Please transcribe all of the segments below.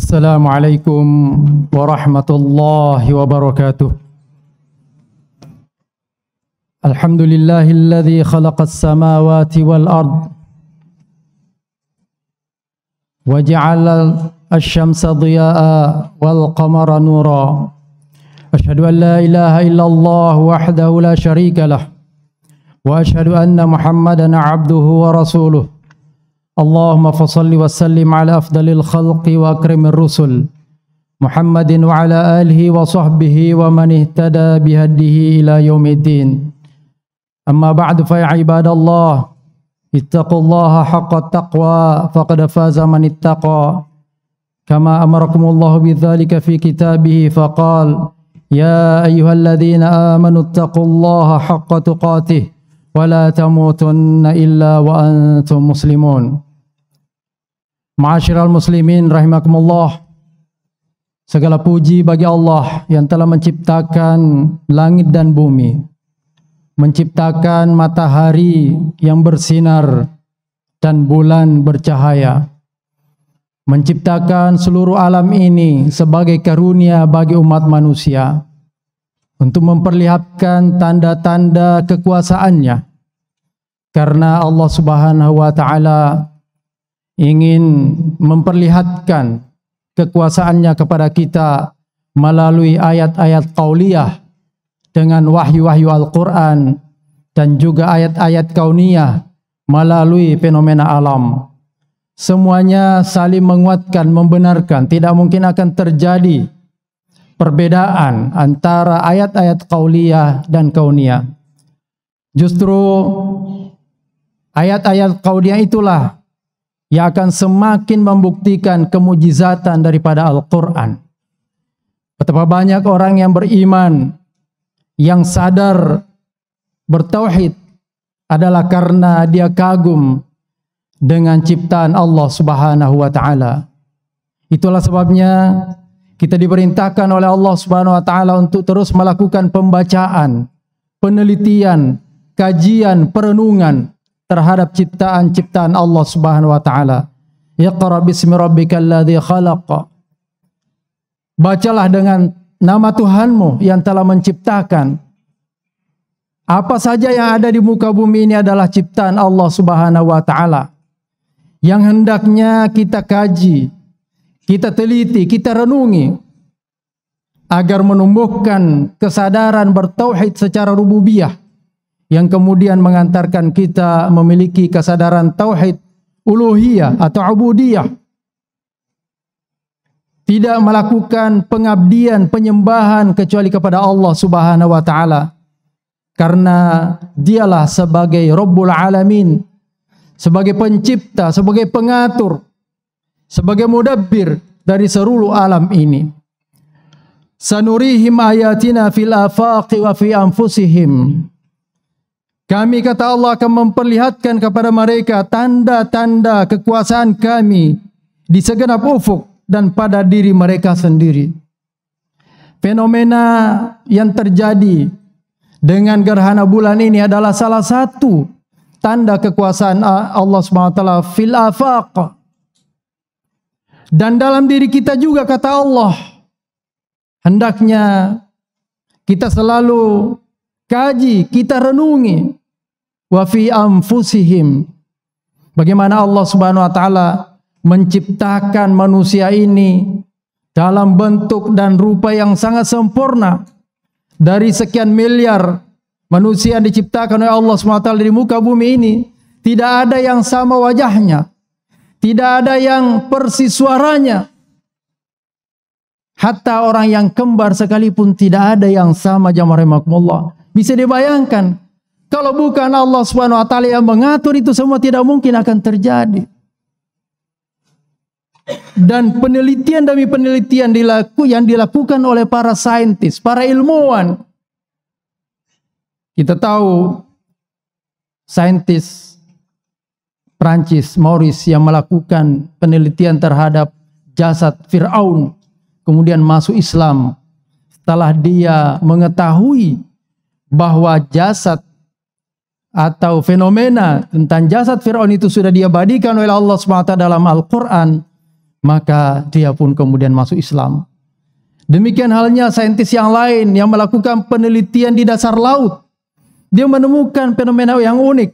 Assalamualaikum warahmatullahi wabarakatuh. Alhamdulillahilladzi khalaqas samawati wal ard wa ja'ala asy-syamsa dhiyaa'a wal qamara nura. Asyhadu an la ilaha illallah wahdahu la syarika lah wa asyhadu anna Muhammadan 'abduhu wa rasuluh. Allahumma fassalli wa sallim ala afdalil khalqi wa akramir rusul Muhammadin wa ala alihi wa sahbihi wa man ihtada bihadihi ila yaumiddin. Amma ba'du fa ya ibadallah ittaqullaha haqqa taqwa faqad faza man ittaqa kama amarakumullahu bidzalika fi kitabihi faqala ya ayyuhalladzina amanu ittaqullaha haqqa tuqatih wa la tamutunna illa wa antum muslimun. Ma'asyiral muslimin rahimakumullah, segala puji bagi Allah yang telah menciptakan langit dan bumi, menciptakan matahari yang bersinar dan bulan bercahaya, menciptakan seluruh alam ini sebagai karunia bagi umat manusia untuk memperlihatkan tanda-tanda kekuasaannya, karena Allah Subhanahu wa ta'ala ingin memperlihatkan kekuasaannya kepada kita melalui ayat-ayat qauliyah dengan wahyu-wahyu Al-Quran dan juga ayat-ayat kauniyah melalui fenomena alam. Semuanya saling menguatkan, membenarkan. Tidak mungkin akan terjadi perbedaan antara ayat-ayat qauliyah dan kauniyah. Justru ayat-ayat qauliyah itulah yang akan semakin membuktikan kemujizatan daripada Al-Quran. Betapa banyak orang yang beriman, yang sadar bertauhid adalah karena dia kagum dengan ciptaan Allah Subhanahu wa ta'ala. Itulah sebabnya kita diperintahkan oleh Allah Subhanahu wa ta'ala untuk terus melakukan pembacaan, penelitian, kajian, perenungan terhadap ciptaan-ciptaan Allah Subhanahu wa ta'ala. Iqra bismi rabbikal ladzi khalaq. Bacalah dengan nama Tuhanmu yang telah menciptakan. Apa saja yang ada di muka bumi ini adalah ciptaan Allah Subhanahu wa ta'ala, yang hendaknya kita kaji, kita teliti, kita renungi agar menumbuhkan kesadaran bertauhid secara rububiyah, yang kemudian mengantarkan kita memiliki kesadaran tauhid uluhiyah atau ubudiyah. Tidak melakukan pengabdian, penyembahan kecuali kepada Allah Subhanahu wa ta'ala, karena dialah sebagai Rabbul Alamin, sebagai pencipta, sebagai pengatur, sebagai mudabbir dari seluruh alam ini. Sanurihim ayatina fil afaqi wa fi anfusihim. Kami, kata Allah, akan memperlihatkan kepada mereka tanda-tanda kekuasaan kami di segenap ufuk dan pada diri mereka sendiri. Fenomena yang terjadi dengan gerhana bulan ini adalah salah satu tanda kekuasaan Allah SWT fil afaq. Dan dalam diri kita juga, kata Allah, hendaknya kita selalu kaji, kita renungi. Wa fi anfusihim, bagaimana Allah Subhanahu wa ta'ala menciptakan manusia ini dalam bentuk dan rupa yang sangat sempurna. Dari sekian miliar manusia yang diciptakan oleh Allah Subhanahu wa ta'ala di muka bumi ini, tidak ada yang sama wajahnya, tidak ada yang persis suaranya. Hatta orang yang kembar sekalipun tidak ada yang sama. Jamaah rahimakumullah. Bisa dibayangkan, kalau bukan Allah Subhanahu wa ta'ala yang mengatur itu semua, tidak mungkin akan terjadi. Dan penelitian demi penelitian yang dilakukan oleh para saintis, para ilmuwan. Kita tahu saintis Prancis, Maurice, yang melakukan penelitian terhadap jasad Fir'aun, kemudian masuk Islam. Setelah dia mengetahui bahwa jasad atau fenomena tentang jasad Fir'aun itu sudah diabadikan oleh Allah SWT dalam Al-Quran, maka dia pun kemudian masuk Islam. Demikian halnya saintis yang lain yang melakukan penelitian di dasar laut. Dia menemukan fenomena yang unik.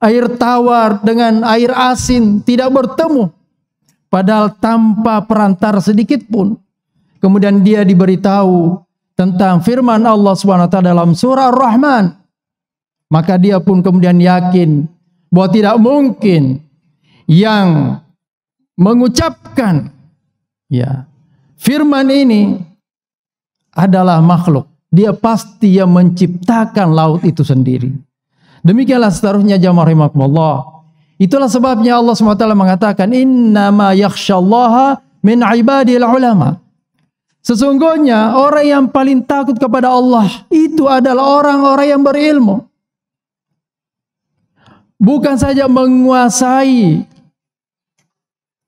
Air tawar dengan air asin tidak bertemu, padahal tanpa perantara sedikit pun. Kemudian dia diberitahu tentang firman Allah SWT dalam surah Ar-Rahman. Maka dia pun kemudian yakin bahwa tidak mungkin yang mengucapkan firman ini adalah makhluk. Dia pasti yang menciptakan laut itu sendiri. Demikianlah seterusnya jamaah rahimakumullah. Itulah sebabnya Allah SWT mengatakan innama yakhsyallaha min ibadil ulama. Sesungguhnya orang yang paling takut kepada Allah itu adalah orang-orang yang berilmu. Bukan saja menguasai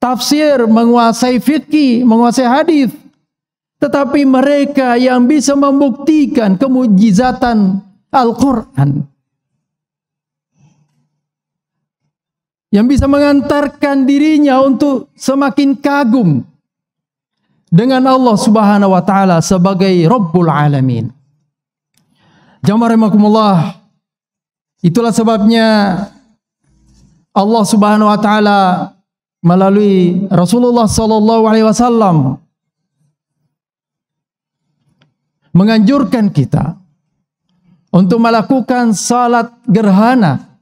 tafsir, menguasai fikih, menguasai hadis, tetapi mereka yang bisa membuktikan kemujizatan Al-Quran, yang bisa mengantarkan dirinya untuk semakin kagum dengan Allah Subhanahu wa taala sebagai Rabbul Alamin. Jamaah rahimakumullah, itulah sebabnya Allah Subhanahu wa taala melalui Rasulullah sallallahu alaihi wasallam menganjurkan kita untuk melakukan salat gerhana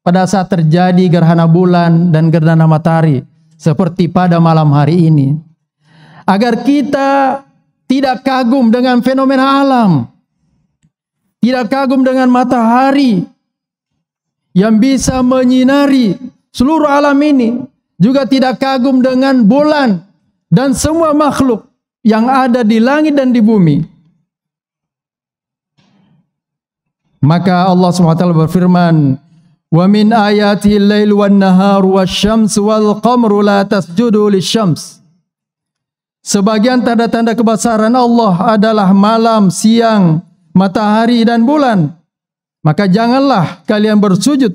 pada saat terjadi gerhana bulan dan gerhana matahari seperti pada malam hari ini, agar kita tidak kagum dengan fenomena alam, tidak kagum dengan matahari yang bisa menyinari seluruh alam ini, juga tidak kagum dengan bulan dan semua makhluk yang ada di langit dan di bumi. Maka Allah SWT berfirman, "Wa min ayatihi al-lail wan-naharu wasyamsu wal-qamaru la tasjudu lisyams." Sebagian tanda-tanda kebesaran Allah adalah malam, siang, matahari dan bulan. Maka janganlah kalian bersujud.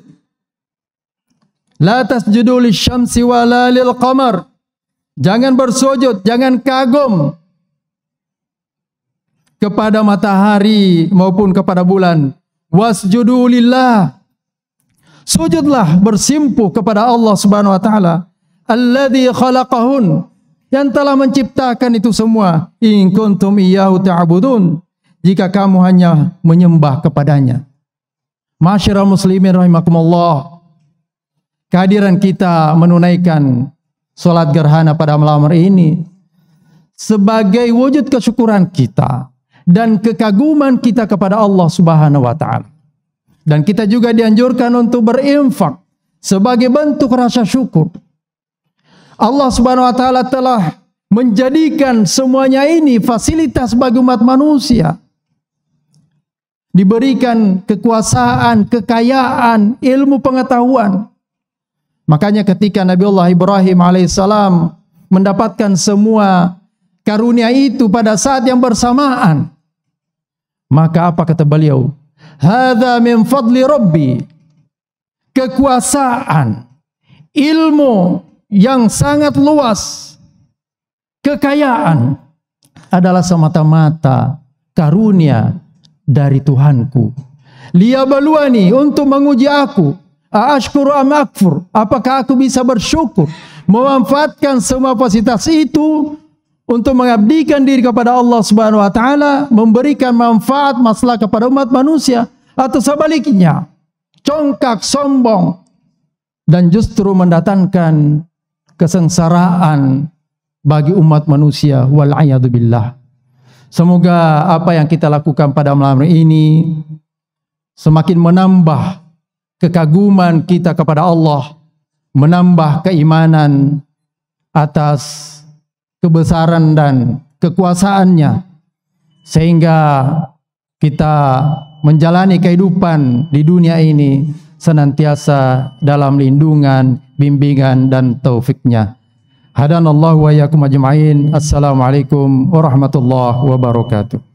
La tasjudu lisyamsi wala lil-qamar. Jangan bersujud, jangan kagum kepada matahari maupun kepada bulan. Wasjudu lillah. Sujudlah, bersimpuh kepada Allah Subhanahu wa taala, alladzi khalaqahun, yang telah menciptakan itu semua. In kuntum iyyahu ta'budun, jika kamu hanya menyembah kepadanya. Ma'asyiral muslimin rahimakumullah, kehadiran kita menunaikan salat gerhana pada malam hari ini sebagai wujud kesyukuran kita dan kekaguman kita kepada Allah Subhanahu wa taala. Dan kita juga dianjurkan untuk berinfak sebagai bentuk rasa syukur. Allah Subhanahu wa taala telah menjadikan semuanya ini fasilitas bagi umat manusia. Diberikan kekuasaan, kekayaan, ilmu pengetahuan. Makanya ketika Nabi Allah Ibrahim alaihissalam mendapatkan semua karunia itu pada saat yang bersamaan, maka apa kata beliau? Hadza min fadli Rabbi. Kekuasaan, ilmu yang sangat luas, kekayaan adalah semata-mata karunia dari Tuhanku. Liyabluwani, untuk menguji aku. Aashkuru am akfur, apakah aku bisa bersyukur, memanfaatkan semua fasilitas itu untuk mengabdikan diri kepada Allah Subhanahu wa taala, memberikan manfaat maslahat kepada umat manusia, atau sebaliknya congkak, sombong, dan justru mendatangkan kesengsaraan bagi umat manusia. Wal'iyadzubillah. Semoga apa yang kita lakukan pada malam ini semakin menambah kekaguman kita kepada Allah, menambah keimanan atas kebesaran dan kekuasaannya, sehingga kita menjalani kehidupan di dunia ini senantiasa dalam lindungan, bimbingan dan taufiknya. Hadanallahu wa iyyakum ajma'in. Assalamualaikum warahmatullahi wabarakatuh.